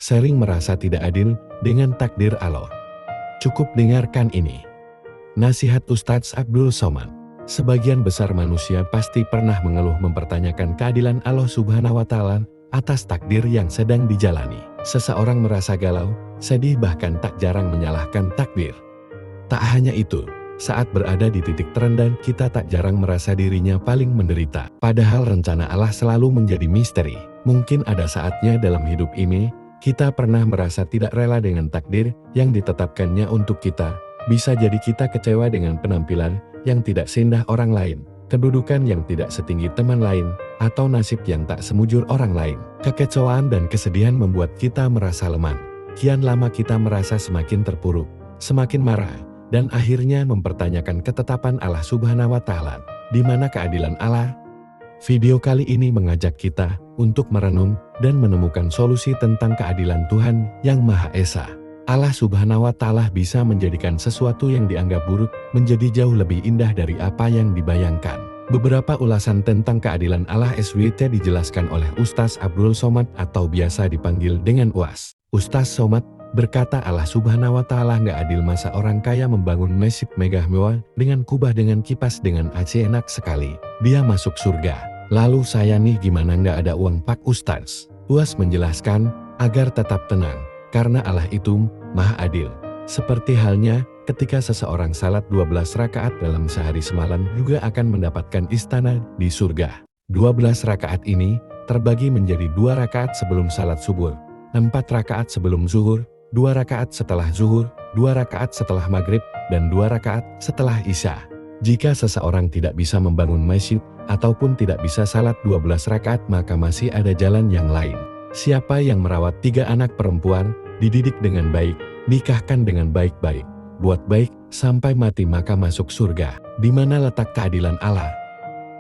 sering merasa tidak adil dengan takdir Allah. Cukup dengarkan ini. Nasihat Ustadz Abdul Somad. Sebagian besar manusia pasti pernah mengeluh mempertanyakan keadilan Allah Subhanahu wa Ta'ala atas takdir yang sedang dijalani. Seseorang merasa galau, sedih, bahkan tak jarang menyalahkan takdir. Tak hanya itu, saat berada di titik terendah, kita tak jarang merasa dirinya paling menderita. Padahal rencana Allah selalu menjadi misteri. Mungkin ada saatnya dalam hidup ini, kita pernah merasa tidak rela dengan takdir yang ditetapkannya untuk kita. Bisa jadi kita kecewa dengan penampilan yang tidak seindah orang lain, kedudukan yang tidak setinggi teman lain, atau nasib yang tak semujur orang lain. Kekecewaan dan kesedihan membuat kita merasa lemah. Kian lama kita merasa semakin terpuruk, semakin marah, dan akhirnya mempertanyakan ketetapan Allah Subhanahu wa Ta'ala. Di mana keadilan Allah? Video kali ini mengajak kita untuk merenung dan menemukan solusi tentang keadilan Tuhan yang Maha Esa. Allah Subhanahu wa Ta'ala bisa menjadikan sesuatu yang dianggap buruk menjadi jauh lebih indah dari apa yang dibayangkan. Beberapa ulasan tentang keadilan Allah SWT dijelaskan oleh Ustadz Abdul Somad atau biasa dipanggil dengan UAS. Ustadz Somad berkata, Allah Subhanahu wa Ta'ala nggak adil masa orang kaya membangun masjid megah mewah dengan kubah dengan kipas dengan AC enak sekali. Dia masuk surga. Lalu saya nih gimana nggak ada uang Pak Ustadz? UAS menjelaskan agar tetap tenang. Karena Allah itu Maha Adil. Seperti halnya ketika seseorang salat 12 rakaat dalam sehari semalam juga akan mendapatkan istana di surga. 12 rakaat ini terbagi menjadi 2 rakaat sebelum salat subuh, 4 rakaat sebelum zuhur, 2 rakaat setelah zuhur, 2 rakaat setelah maghrib, dan 2 rakaat setelah isya. Jika seseorang tidak bisa membangun masjid ataupun tidak bisa salat 12 rakaat, maka masih ada jalan yang lain. Siapa yang merawat 3 anak perempuan, dididik dengan baik, nikahkan dengan baik-baik, buat baik, sampai mati maka masuk surga. Di mana letak keadilan Allah?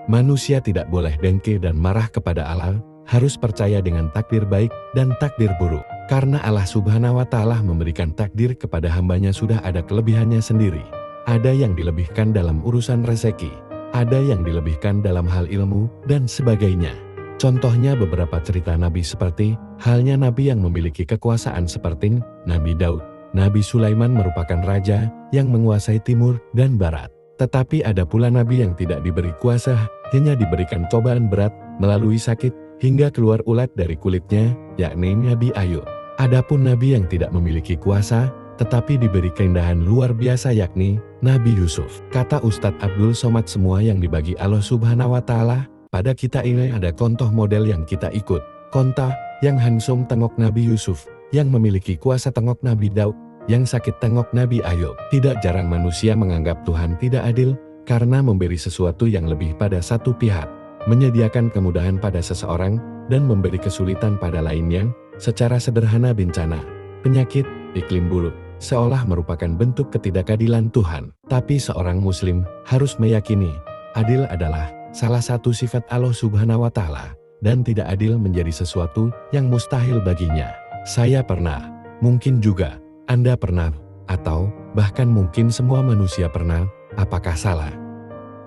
Manusia tidak boleh dengki dan marah kepada Allah, harus percaya dengan takdir baik dan takdir buruk. Karena Allah Subhanahu wa Ta'ala memberikan takdir kepada hambanya sudah ada kelebihannya sendiri. Ada yang dilebihkan dalam urusan rezeki, ada yang dilebihkan dalam hal ilmu, dan sebagainya. Contohnya beberapa cerita Nabi seperti halnya Nabi yang memiliki kekuasaan seperti Nabi Daud. Nabi Sulaiman merupakan raja yang menguasai timur dan barat. Tetapi ada pula Nabi yang tidak diberi kuasa, hanya diberikan cobaan berat melalui sakit hingga keluar ulat dari kulitnya, yakni Nabi Ayub. Adapun Nabi yang tidak memiliki kuasa, tetapi diberi keindahan luar biasa yakni Nabi Yusuf. Kata Ustadz Abdul Somad, semua yang dibagi Allah Subhanahu wa Ta'ala pada kita ini ada contoh model yang kita ikut. Konta yang handsome tengok Nabi Yusuf, yang memiliki kuasa tengok Nabi Daud, yang sakit tengok Nabi Ayub. Tidak jarang manusia menganggap Tuhan tidak adil karena memberi sesuatu yang lebih pada satu pihak, menyediakan kemudahan pada seseorang dan memberi kesulitan pada lainnya. Secara sederhana, bencana, penyakit, iklim buruk seolah merupakan bentuk ketidakadilan Tuhan. Tapi seorang muslim harus meyakini adil adalah salah satu sifat Allah Subhanahu wa Ta'ala, dan tidak adil menjadi sesuatu yang mustahil baginya. Saya pernah, mungkin juga Anda pernah, atau bahkan mungkin semua manusia pernah. Apakah salah?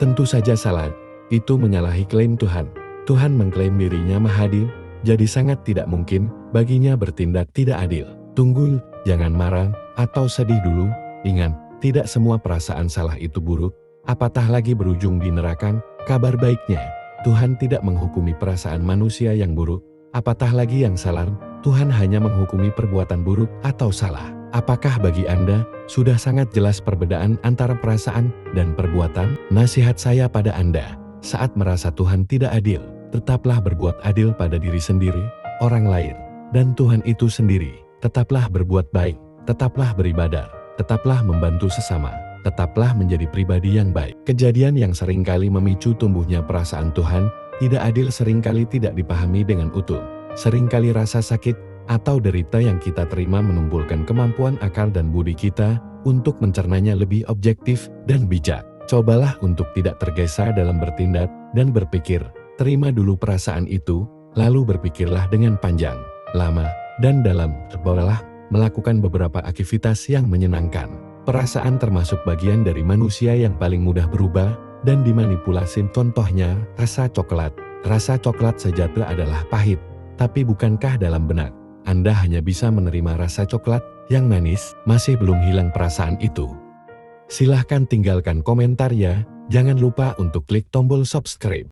Tentu saja salah. Itu menyalahi klaim Tuhan. Tuhan mengklaim dirinya Maha Adil, jadi sangat tidak mungkin baginya bertindak tidak adil. Tunggu, jangan marah atau sedih dulu. Ingat, tidak semua perasaan salah itu buruk, apatah lagi berujung di neraka. Kabar baiknya, Tuhan tidak menghukumi perasaan manusia yang buruk, apatah lagi yang salah. Tuhan hanya menghukumi perbuatan buruk atau salah. Apakah bagi Anda sudah sangat jelas perbedaan antara perasaan dan perbuatan? Nasihat saya pada Anda, saat merasa Tuhan tidak adil, tetaplah berbuat adil pada diri sendiri, orang lain, dan Tuhan itu sendiri. Tetaplah berbuat baik, tetaplah beribadah, tetaplah membantu sesama, tetaplah menjadi pribadi yang baik. Kejadian yang seringkali memicu tumbuhnya perasaan Tuhan tidak adil seringkali tidak dipahami dengan utuh. Seringkali rasa sakit atau derita yang kita terima menumpulkan kemampuan akal dan budi kita untuk mencernanya lebih objektif dan bijak. Cobalah untuk tidak tergesa dalam bertindak dan berpikir. Terima dulu perasaan itu, lalu berpikirlah dengan panjang, lama, dan dalam. Cobalah melakukan beberapa aktivitas yang menyenangkan. Perasaan termasuk bagian dari manusia yang paling mudah berubah dan dimanipulasi. Contohnya, rasa coklat. Rasa coklat sejati adalah pahit, tapi bukankah dalam benak Anda hanya bisa menerima rasa coklat yang manis, masih belum hilang perasaan itu. Silahkan tinggalkan komentar ya, jangan lupa untuk klik tombol subscribe.